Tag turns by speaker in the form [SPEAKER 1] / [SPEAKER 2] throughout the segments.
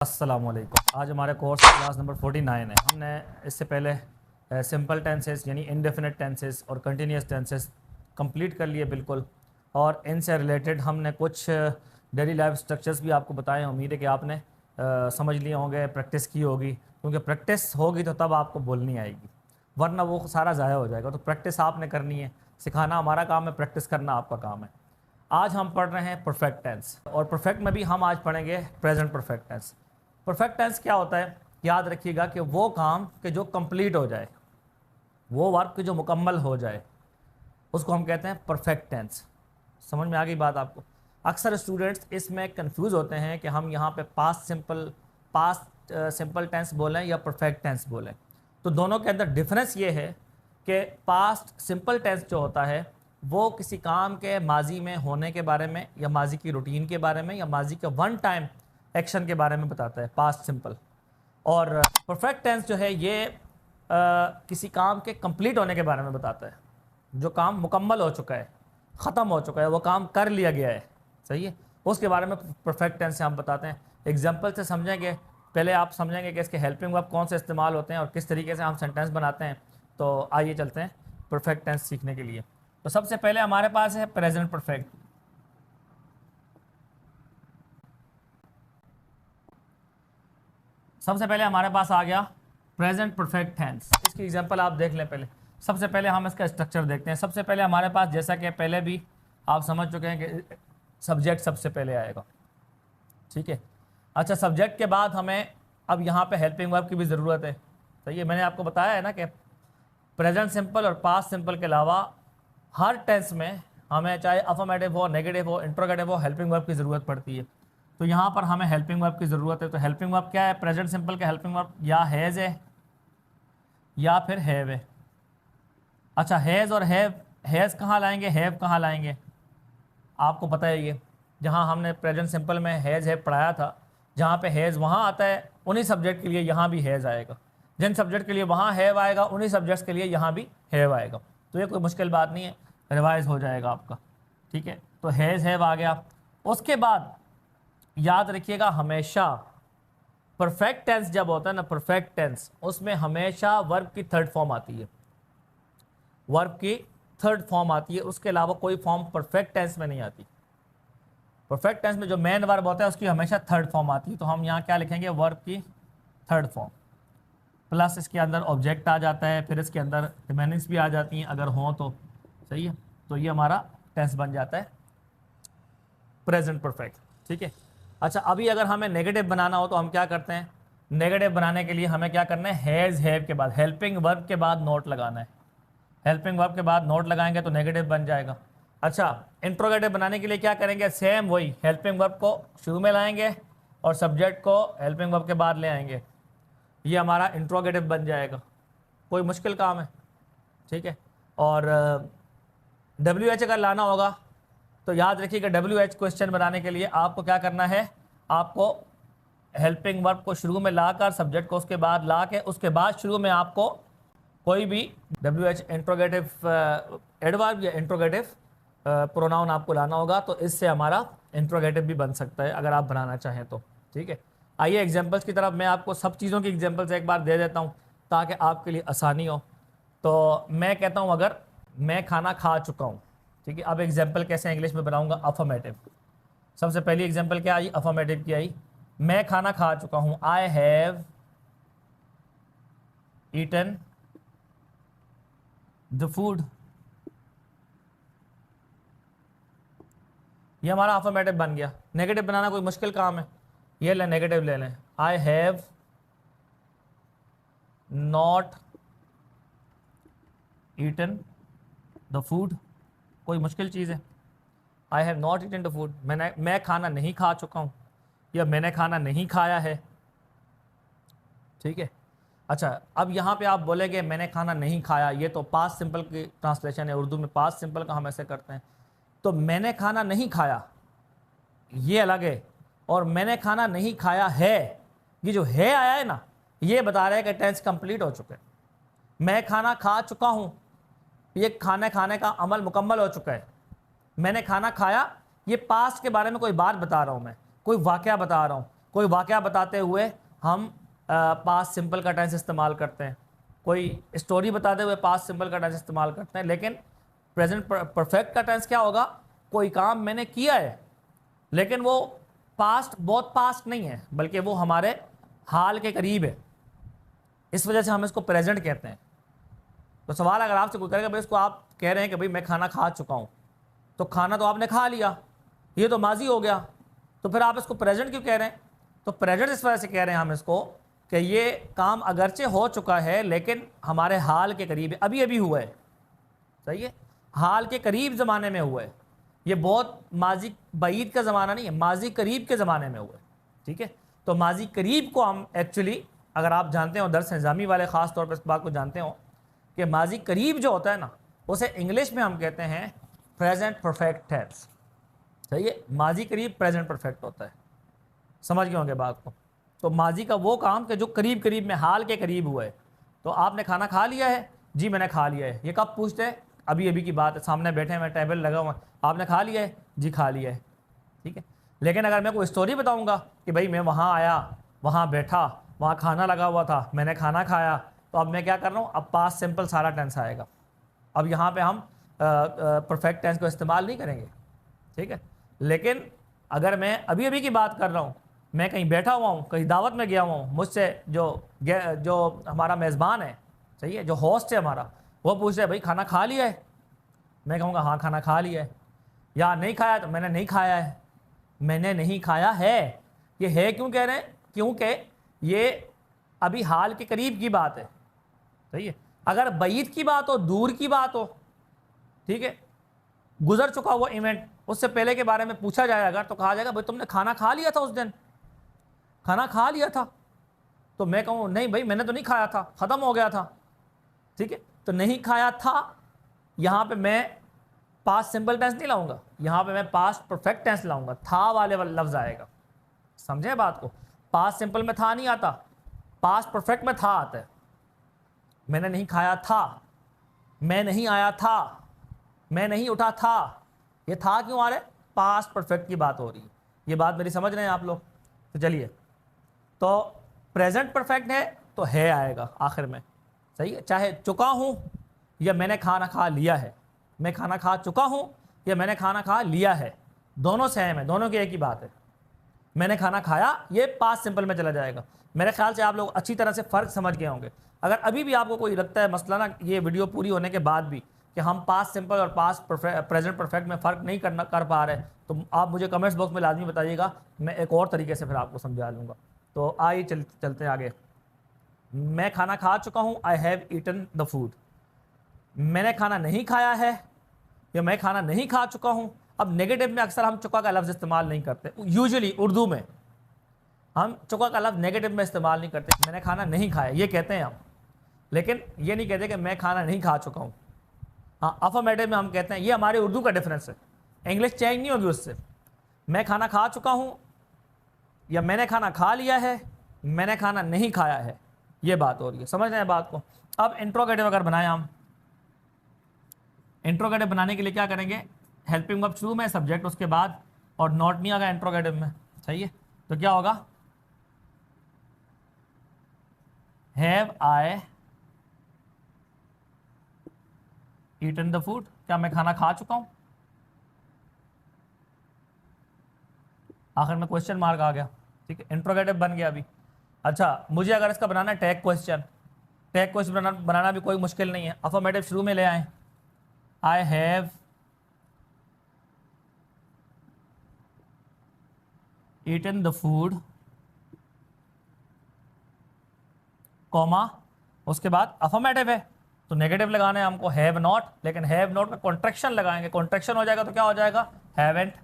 [SPEAKER 1] अस्सलाम वालेकुम। आज हमारे कोर्स क्लास नंबर 49 है। हमने इससे पहले सिंपल टेंसेस यानी इनडेफिनेट टेंसेस और कंटिन्यूस टेंसेस कंप्लीट कर लिए बिल्कुल, और इनसे रिलेटेड हमने कुछ डेली लाइफ स्ट्रक्चर्स भी आपको बताए। उम्मीद है कि आपने समझ लिए होंगे, प्रैक्टिस की होगी, क्योंकि प्रैक्टिस होगी तो तब आपको बोलनी आएगी, वरना वो सारा ज़ाया हो जाएगा। तो प्रैक्टिस आपने करनी है, सिखाना हमारा काम है, प्रैक्टिस करना आपका काम है। आज हम पढ़ रहे हैं परफेक्ट टेंस, और परफेक्ट में भी हम आज पढ़ेंगे present perfect tense. Perfect tense क्या होता है, याद रखिएगा कि वो काम के जो कंप्लीट हो जाए, वो वर्क के जो मुकम्मल हो जाए, उसको हम कहते हैं परफेक्ट टेंस। समझ में आ गई बात आपको? अक्सर स्टूडेंट्स इसमें कंफ्यूज होते हैं कि हम यहाँ पे पास्ट सिंपल टेंस बोलें या परफेक्ट टेंस बोलें। तो दोनों के अंदर डिफरेंस ये है कि पास्ट सिंपल टेंस जो होता है वो किसी काम के माजी में होने के बारे में, या माजी की रूटीन के बारे में, या माजी के वन टाइम एक्शन के बारे में बताता है, पास्ट सिंपल। और परफेक्ट टेंस जो है ये किसी काम के कंप्लीट होने के बारे में बताता है, जो काम मुकम्मल हो चुका है, ख़त्म हो चुका है, वो काम कर लिया गया है, सही है, उसके बारे में परफेक्ट टेंस से हम बताते हैं। एग्जाम्पल से समझेंगे, पहले आप समझेंगे कि इसके हेल्पिंग वर्ब कौन से इस्तेमाल होते हैं और किस तरीके से हम सेंटेंस बनाते हैं। तो आइए चलते हैं परफेक्ट टेंस सीखने के लिए। तो सबसे पहले हमारे पास है प्रेजेंट परफेक्ट। सबसे पहले हमारे पास आ गया प्रेजेंट परफेक्ट टेंस। इसकी एग्जांपल आप देख लें। पहले सबसे पहले हम इसका स्ट्रक्चर देखते हैं। सबसे पहले हमारे पास, जैसा कि पहले भी आप समझ चुके हैं कि सब्जेक्ट सबसे पहले आएगा, ठीक है। अच्छा, सब्जेक्ट के बाद हमें अब यहाँ पे हेल्पिंग वर्ब की भी ज़रूरत है। तो ये मैंने आपको बताया है ना कि प्रेजेंट सिंपल और पास्ट सिंपल के अलावा हर टेंस में हमें, चाहे अफर्मेटिव हो, नेगेटिव हो, इंट्रोगेटिव हो, हेल्पिंग वर्ब की ज़रूरत पड़ती है। तो यहाँ पर हमें हेल्पिंग वर्ब की ज़रूरत है। तो हेल्पिंग वर्ब क्या है? प्रेजेंट सिंपल के हेल्पिंग वर्ब या हैज़ है या फिर हैव है। अच्छा, हैज़ और हैज़ कहाँ लाएंगे, हैव कहाँ लाएंगे? आपको पता है ये, जहाँ हमने प्रेजेंट सिंपल में हैज़ हैव पढ़ाया था, जहाँ पे हैज़ वहाँ आता है, उन्हीं सब्जेक्ट के लिए यहाँ भी हैज़ आएगा। जिन सब्जेक्ट के लिए वहाँ हैव आएगा, उन्हीं सब्जेक्ट्स के लिए यहाँ भी हैव आएगा। तो ये कोई मुश्किल बात नहीं है, रिवाइज हो जाएगा आपका, ठीक है। तो हैज़ हैव आ गया। उसके बाद याद रखिएगा, हमेशा परफेक्ट टेंस जब होता है ना, परफेक्ट टेंस, उसमें हमेशा वर्ब की थर्ड फॉर्म आती है, वर्ब की थर्ड फॉर्म आती है। उसके अलावा कोई फॉर्म परफेक्ट टेंस में नहीं आती। परफेक्ट टेंस में जो मेन वर्ब होता है उसकी हमेशा थर्ड फॉर्म आती है। तो हम यहाँ क्या लिखेंगे? वर्ब की थर्ड फॉर्म, प्लस इसके अंदर ऑब्जेक्ट आ जाता है, फिर इसके अंदर रिमेनिंग्स भी आ जाती हैं अगर हों तो, सही है। तो ये हमारा टेंस बन जाता है प्रेजेंट परफेक्ट, ठीक है। अच्छा, अभी अगर हमें नेगेटिव बनाना हो तो हम क्या करते हैं? नेगेटिव बनाने के लिए हमें क्या करना है? हैज़ हैव के बाद हेल्पिंग वर्ब के बाद नोट लगाना है। हेल्पिंग वर्ब के बाद नोट लगाएंगे तो नेगेटिव बन जाएगा। अच्छा, इंट्रोगेटिव बनाने के लिए क्या करेंगे? सेम वही, हेल्पिंग वर्ब को शुरू में लाएंगे और सब्जेक्ट को हेल्पिंग वर्ब के बाद ले आएंगे। ये हमारा इंट्रोगेटिव बन जाएगा। कोई मुश्किल काम है, ठीक है। और WH अगर लाना होगा तो याद रखिएगा, WH क्वेश्चन बनाने के लिए आपको क्या करना है? आपको हेल्पिंग वर्ब को शुरू में लाकर, सब्जेक्ट को उसके बाद ला के, उसके बाद शुरू में आपको कोई भी WH इंट्रोगेटिव एडवर्ब या इंट्रोगेटिव प्रोनाउन आपको लाना होगा। तो इससे हमारा इंट्रोगेटिव भी बन सकता है अगर आप बनाना चाहें तो, ठीक है। आइए एग्जाम्पल्स की तरफ। मैं आपको सब चीज़ों की एग्जाम्पल्स एक बार दे देता हूँ ताकि आपके लिए आसानी हो। तो मैं कहता हूँ, अगर मैं खाना खा चुका हूँ, ठीक है। अब एग्जाम्पल कैसे इंग्लिश में बनाऊंगा? अफर्मेटिव। सबसे पहली एग्जाम्पल क्या आई? अफर्मेटिव की आई। मैं खाना खा चुका हूँ, I have eaten the food. ये हमारा अफर्मेटिव बन गया। नेगेटिव बनाना कोई मुश्किल काम है? ये लें, नेगेटिव ले लें। I have not eaten the food, कोई मुश्किल चीज़ है? I have not eaten the food, मैं खाना नहीं खा चुका हूँ, या मैंने खाना नहीं खाया है, ठीक है। अच्छा, अब यहाँ पे आप बोलेंगे मैंने खाना नहीं खाया, ये तो पास्ट सिंपल की ट्रांसलेशन है। उर्दू में पास्ट सिंपल का हम ऐसे करते हैं। तो मैंने खाना नहीं खाया ये अलग है, और मैंने खाना नहीं खाया है, ये जो है आया है ना, ये बता रहा है कि टेंस कंप्लीट हो चुका है। मैं खाना खा चुका हूँ, ये खाने का अमल मुकम्मल हो चुका है। मैंने खाना खाया, ये पास्ट के बारे में कोई बात बता रहा हूँ, मैं कोई वाक़या बता रहा हूँ। कोई वाक़या बताते हुए हम पास्ट सिंपल का टेंस इस्तेमाल करते हैं, कोई स्टोरी बताते हुए पास्ट सिंपल का टेंस इस्तेमाल करते हैं। लेकिन प्रेजेंट परफेक्ट का टेंस क्या होगा? कोई काम मैंने किया है लेकिन वो पास्ट, बहुत पास्ट नहीं है, बल्कि वो हमारे हाल के करीब है, इस वजह से हम इसको प्रेजेंट कहते हैं। तो सवाल अगर आपसे कोई करेगा भाई इसको आप कह रहे हैं कि भाई मैं खाना खा चुका हूँ, तो खाना तो आपने खा लिया, ये तो माजी हो गया, तो फिर आप इसको प्रेजेंट क्यों कह रहे हैं? तो प्रेजेंट इस वजह से कह रहे हैं हम इसको कि ये काम अगरचे हो चुका है लेकिन हमारे हाल के करीब है, अभी अभी हुआ है। सही है, हाल के करीब ज़माने में हुआ है, ये बहुत माजी बईद का ज़माना नहीं है, माजी करीब के ज़माने में हुआ है। ठीक है, तो माजी करीब को हम एक्चुअली, अगर आप जानते हो दरस निज़ामी वाले ख़ास तौर पर इस बात को जानते हो कि माजी करीब जो होता है ना, उसे इंग्लिश में हम कहते हैं प्रेजेंट परफेक्ट टेंस। सही है, माजी करीब प्रेजेंट परफेक्ट होता है। समझ गए होंगे बात को? तो माजी का वो काम कि जो करीब करीब में, हाल के करीब हुआ है। तो आपने खाना खा लिया है? जी मैंने खा लिया है। ये कब पूछते हैं? अभी अभी की बात है, सामने बैठे हैं, मैं टेबल लगा हुआ, आपने खा लिया है? जी खा लिया है। ठीक है, लेकिन अगर मैं कोई स्टोरी बताऊंगा कि भाई मैं वहाँ आया, वहाँ बैठा, वहाँ खाना लगा हुआ था, मैंने खाना खाया, तो अब मैं क्या कर रहा हूँ? अब पास्ट सिंपल सारा टेंस आएगा। अब यहाँ पे हम परफेक्ट टेंस को इस्तेमाल नहीं करेंगे। ठीक है, लेकिन अगर मैं अभी अभी की बात कर रहा हूँ, मैं कहीं बैठा हुआ हूँ, कहीं दावत में गया हुआ हूँ, मुझसे जो हमारा मेज़बान है, सही है, जो होस्ट है हमारा, वो पूछ रहे भाई खाना खा लिया है? मैं कहूँगा हाँ खाना खा लिया है। या नहीं खाया? तो मैंने नहीं खाया है। मैंने नहीं खाया है, ये है क्यों कह रहे हैं? क्योंकि ये अभी हाल के करीब की बात है। सही है, अगर बईद की बात हो, दूर की बात हो, ठीक है, गुजर चुका हुआ इवेंट, उससे पहले के बारे में पूछा जाए अगर, तो कहा जाएगा भाई तुमने खाना खा लिया था उस दिन? खाना खा लिया था? तो मैं कहूँ नहीं भाई मैंने तो नहीं खाया था, ख़त्म हो गया था। ठीक है, तो नहीं खाया था, यहाँ पे मैं पास्ट सिंपल टेंस नहीं लाऊंगा, यहाँ पे मैं पास्ट परफेक्ट टेंस लाऊंगा, था वाले लफ्ज़ आएगा। समझे बात को? पास्ट सिंपल में था नहीं आता, पास्ट परफेक्ट में था आता है। मैंने नहीं खाया था, मैं नहीं आया था, मैं नहीं उठा था, ये था क्यों आ रहा है? पास्ट परफेक्ट की बात हो रही है। ये बात मेरी समझ रहे हैं आप लोग? तो चलिए, तो प्रेजेंट परफेक्ट है तो है आएगा आखिर में। सही है, चाहे चुका हूँ या मैंने खाना खा लिया है, मैं खाना खा चुका हूँ या मैंने खाना खा लिया है, दोनों सेम है, दोनों की एक ही बात है। मैंने खाना खाया ये पास्ट सिंपल में चला जाएगा। मेरे ख्याल से आप लोग अच्छी तरह से फ़र्क समझ गए होंगे। अगर अभी भी आपको कोई लगता है मसला ना, ये वीडियो पूरी होने के बाद भी, कि हम पास्ट सिंपल और पास्ट प्रेजेंट परफेक्ट में फ़र्क नहीं कर पा रहे, तो आप मुझे कमेंट्स बॉक्स में लाजमी बताइएगा, मैं एक और तरीके से फिर आपको समझा लूँगा। तो आइए चलते हैं आगे। मैं खाना खा चुका हूँ, I have eaten the food. मैंने खाना नहीं खाया है या मैं खाना नहीं खा चुका हूँ। अब नेगेटिव में अक्सर हम चुका का लफ्ज़ इस्तेमाल नहीं करते, यूजुअली उर्दू में हम चुका का लफ्ज़ नेगेटिव में इस्तेमाल नहीं करते। मैंने खाना नहीं खाया ये कहते हैं हम, लेकिन ये नहीं कहते कि मैं खाना नहीं खा चुका हूँ। हाँ, अफर्मेटिव में हम कहते हैं, ये हमारे उर्दू का डिफरेंस है, इंग्लिश चेंज नहीं होगी उससे। मैं खाना खा चुका हूँ या मैंने खाना खा लिया है, मैंने खाना नहीं खाया है, ये बात हो रही है। समझ रहे हैं बात को? अब इंट्रोगेटिव अगर बनाए हम, इंट्रोगेटिव बनाने के लिए क्या करेंगे? हेल्पिंग वर्ब शुरू में, सब्जेक्ट उसके बाद, और नॉट नहीं आएगा इंट्रोगेटिव में। सही है, तो क्या होगा? Have I eaten the food? क्या मैं खाना खा चुका हूं? आखिर में क्वेश्चन मार्क आ गया। ठीक है, इंट्रोगेटिव बन गया अभी। अच्छा, मुझे अगर इसका बनाना है टैग क्वेश्चन, टैग क्वेश्चन बनाना भी कोई मुश्किल नहीं है। अफर्मेटिव शुरू में ले आए, I have eaten the food, comma, उसके बाद अफर्मेटिव है तो नेगेटिव लगाना है हमको, हैव नॉट। लेकिन हैव नॉट में कॉन्ट्रैक्शन लगाएंगे, कॉन्ट्रैक्शन हो जाएगा तो क्या हो जाएगा? हैवेंट।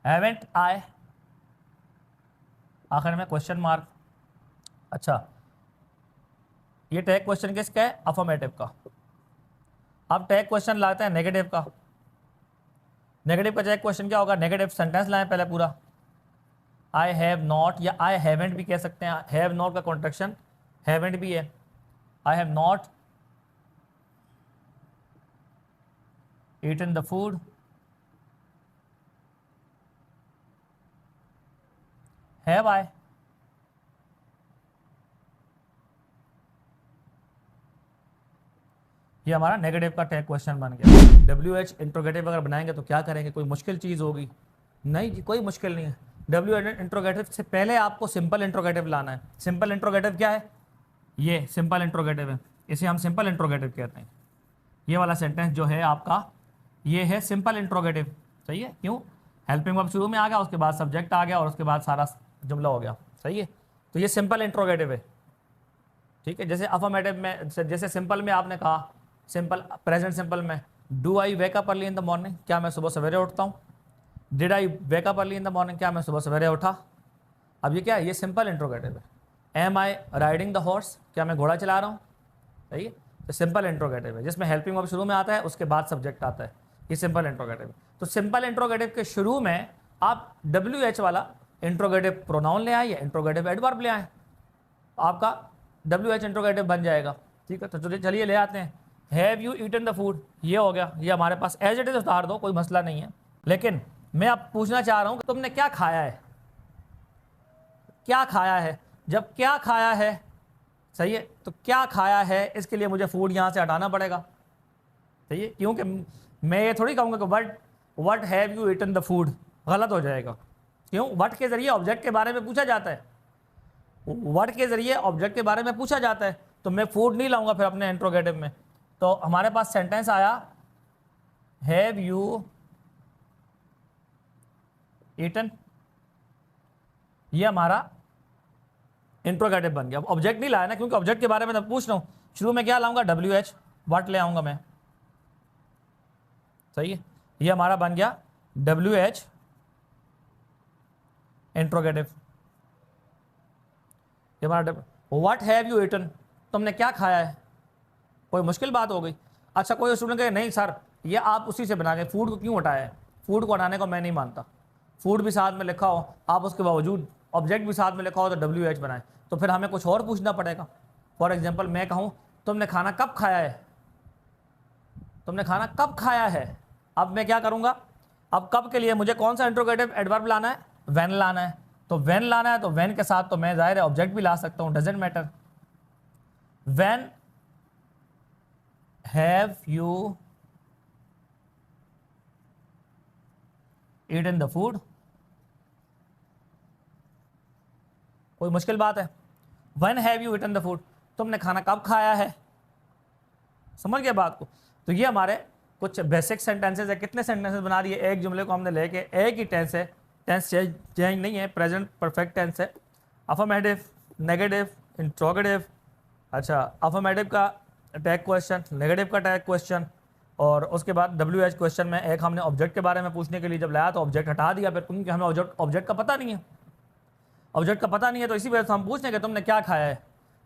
[SPEAKER 1] हैवेंट आई, आखिर में क्वेश्चन मार्क। अच्छा, ये टैग क्वेश्चन किसका है? अफर्मेटिव का। अब टैग क्वेश्चन लाते हैं नेगेटिव का। नेगेटिव का टैग क्वेश्चन क्या होगा? नेगेटिव सेंटेंस लाएं पहले पूरा। आई हैव नॉट, या आई हैवेंट भी कह सकते हैं, हैव नॉट का कॉन्ट्रैक्शन हैवेंट भी है। I have not eaten the food, have I. ये हमारा नेगेटिव का टैग क्वेश्चन बन गया। WH इंट्रोगेटिव अगर बनाएंगे तो क्या करेंगे, कोई मुश्किल चीज़ होगी? नहीं जी, कोई मुश्किल नहीं है। WH इंट्रोगेटिव से पहले आपको सिंपल इंट्रोगेटिव लाना है। सिंपल इंट्रोगेटिव क्या है? ये सिंपल इंट्रोगेटिव है, इसे हम सिंपल इंट्रोगेटिव कहते हैं। ये वाला सेंटेंस जो है आपका, ये है सिंपल इंट्रोगेटिव। सही है, क्यों? हेल्पिंग वर्ब शुरू में आ गया, उसके बाद सब्जेक्ट आ गया और उसके बाद सारा जुमला हो गया। सही है, तो ये सिंपल इंट्रोगेटिव है। ठीक है, जैसे अफर्मेटिव में, जैसे सिंपल में आपने कहा, सिंपल प्रेजेंट सिंपल में, do I wake up early in the morning, क्या मैं सुबह सवेरे उठता हूँ? Did I wake up early in the morning, क्या मैं सुबह सवेरे उठा? अब ये क्या है? ये सिंपल इंट्रोगेटिव है। Am I riding the horse, क्या मैं घोड़ा चला रहा हूँ? सही है, तो सिंपल इंट्रोगेटिव है, जिसमें हेल्पिंग वर्ब शुरू में आता है, उसके बाद सब्जेक्ट आता है। ये सिंपल इंट्रोगेटिव है। तो सिंपल इंट्रोगेटिव के शुरू में आप WH वाला इंट्रोगेटिव प्रोनाउन ले आए या इंट्रोगेटिव एडवर्ब ले आए, आपका WH इंट्रोगेटिव बन जाएगा। ठीक है, तो चलिए ले आते हैं। Have you eaten the food, ये हो गया, ये हमारे पास एज इट इज उतार दो, कोई मसला नहीं है। लेकिन मैं अब पूछना चाह रहा हूं कि तुमने क्या खाया है? क्या खाया है? जब क्या खाया है, सही है, तो क्या खाया है, इसके लिए मुझे फूड यहां से हटाना पड़ेगा। सही है, क्योंकि मैं ये थोड़ी कहूँगा कि what have you eaten the food, गलत हो जाएगा। क्यों? वट के जरिए ऑब्जेक्ट के बारे में पूछा जाता है, वर्ड के जरिए ऑब्जेक्ट के बारे में पूछा जाता है, तो मैं फूड नहीं लाऊंगा फिर अपने इंट्रोगेटिव में। तो हमारे पास सेंटेंस आया, हैव यू ईटन, ये हमारा इंट्रोगेटिव बन गया। अब ऑब्जेक्ट नहीं लाया ना, क्योंकि ऑब्जेक्ट के बारे में तो पूछ रहा हूं। शुरू में क्या लाऊंगा? WH, व्हाट ले आऊंगा मैं। सही है, ये हमारा बन गया WH इंट्रोगेटिव। ये हमारा व्हाट हैव यू ईटन, तुमने क्या खाया है? कोई मुश्किल बात हो गई? अच्छा, कोई स्टूडेंट कहे नहीं सर, ये आप उसी से बना के फूड को क्यों हटाया है? फूड को हटाने को मैं नहीं मानता। फूड भी साथ में लिखा हो, आप उसके बावजूद ऑब्जेक्ट भी साथ में लिखा हो तो WH बनाए, तो फिर हमें कुछ और पूछना पड़ेगा। फॉर एग्जाम्पल मैं कहूँ, तुमने खाना कब खाया है? तुमने खाना कब खाया है? अब मैं क्या करूँगा? अब कब के लिए मुझे कौन सा इंट्रोगेटिव एडवर्ब लाना है? व्हेन लाना है। तो व्हेन लाना है तो व्हेन के साथ तो मैं जाहिर है ऑब्जेक्ट भी ला सकता हूँ, doesn't matter. When have you eaten the food, कोई मुश्किल बात है? When have you eaten the food, तुमने खाना कब खाया है? समझ गया बात को? तो ये हमारे कुछ बेसिक सेंटेंसेस है। कितने सेंटेंसेस बना दिए? एक जुमले को हमने लेके, एक ही टेंस है, टेंस चेंज नहीं है, प्रेजेंट परफेक्ट टेंस है। अफर्मेटिव, नेगेटिव, इंट्रोगेटिव, अच्छा अफर्मेटिव का टैग क्वेश्चन, नेगेटिव का टैग क्वेश्चन, और उसके बाद WH क्वेश्चन में एक हमने ऑब्जेक्ट के बारे में पूछने के लिए जब लाया तो ऑब्जेक्ट हटा दिया फिर, क्योंकि हमें ऑब्जेक्ट का पता नहीं है। ऑब्जेक्ट का पता नहीं है तो इसी वजह से हम पूछने के तुमने क्या खाया है।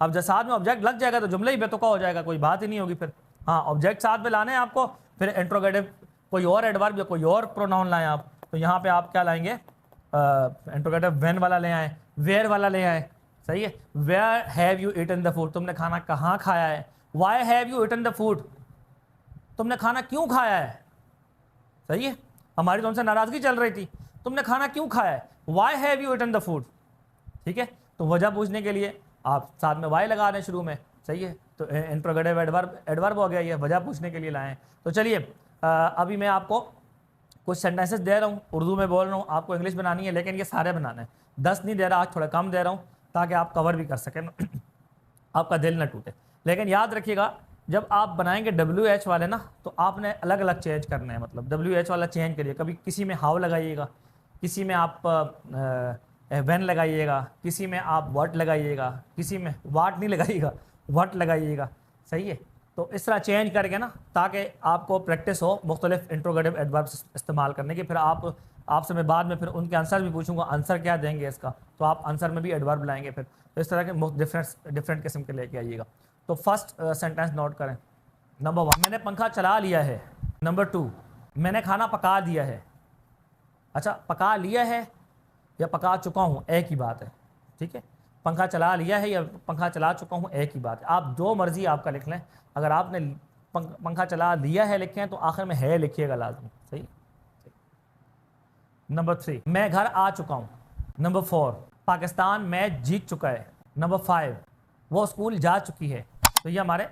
[SPEAKER 1] अब जब साथ में ऑब्जेक्ट लग जाएगा तो जुमले ही बेतुका हो जाएगा, कोई बात ही नहीं होगी फिर। हाँ, ऑब्जेक्ट साथ में लाने हैं आपको, फिर इंट्रोगेटिव कोई और एडवर्ब या कोई और प्रोनाउन लाएं आप। तो यहाँ पे आप क्या लाएंगे? इंट्रोगेटिव व्हेन वाला ले आए, वेयर वाला ले आए। सही है, where have you eaten the food, तुमने खाना कहाँ खाया है। Why have you eaten the food, तुमने खाना क्यों खाया है। सही है, हमारी तो उनसे नाराजगी चल रही थी, तुमने खाना क्यों खाया है। Why have you eaten the food, ठीक है, तो वजह पूछने के लिए आप साथ में वाई लगा दें शुरू में। सही है, तो इंट्रोगेटिव एडवर्ब हो गया, ये वजह पूछने के लिए लाएं। तो चलिए अभी मैं आपको कुछ सेंटेंसेस दे रहा हूँ, उर्दू में बोल रहा हूँ, आपको इंग्लिश बनानी है, लेकिन ये सारे बनाने हैं। 10 नहीं दे रहा, आज थोड़ा कम दे रहा हूँ ताकि आप कवर भी कर सकें, आपका दिल ना टूटे। लेकिन याद रखिएगा, जब आप बनाएंगे WH वाले ना, तो आपने अलग अलग चेंज करने हैं। मतलब WH वाला चेंज करिए, कभी किसी में हाउ लगाइएगा, किसी में आप व्हेन लगाइएगा, किसी में आप व्हाट लगाइएगा, किसी में व्हाट नहीं लगाइएगा, व्हाट लगाइएगा। सही है, तो इस तरह चेंज करके ना, ताकि आपको प्रैक्टिस हो मुख्तलिफ इंट्रोगेटिव एडवर्ब्स इस्तेमाल करने की। फिर आपसे मैं बाद में फिर उनके आंसर भी पूछूंगा, आंसर क्या देंगे इसका, तो आप आंसर में भी एडवर्ब लाएंगे फिर। तो इस तरह के डिफरेंट किस्म के लेके आइएगा। तो फर्स्ट सेंटेंस नोट करें। नंबर 1, मैंने पंखा चला लिया है। नंबर 2, मैंने खाना पका दिया है। अच्छा, पका लिया है या पका चुका हूँ, एक ही बात है। ठीक है, पंखा चला लिया है या पंखा चला चुका हूँ, एक ही बात है। आप जो मर्जी आपका लिख लें। अगर आपने पंखा चला लिया है लिखे हैं तो आखिर में है लिखिएगा लाजमी। सही। नंबर 3, मैं घर आ चुका हूँ। नंबर 4, पाकिस्तान मैच जीत चुका है। नंबर 5, वो स्कूल जा चुकी है। तो ये हमारे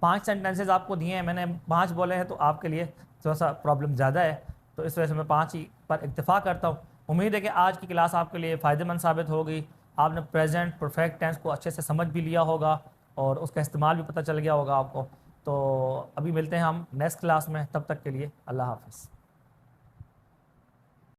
[SPEAKER 1] 5 सेंटेंसेज आपको दिए हैं, मैंने 5 बोले हैं, तो आपके लिए थोड़ा सा प्रॉब्लम ज़्यादा है, तो इस वजह से मैं 5 ही पर इक्तफ़ा करता हूँ। उम्मीद है कि आज की क्लास आपके लिए फ़ायदेमंद साबित होगी। आपने प्रेजेंट परफेक्ट टेंस को अच्छे से समझ भी लिया होगा और उसका इस्तेमाल भी पता चल गया होगा आपको। तो अभी मिलते हैं हम नेक्स्ट क्लास में, तब तक के लिए अल्लाह हाफ़िज़।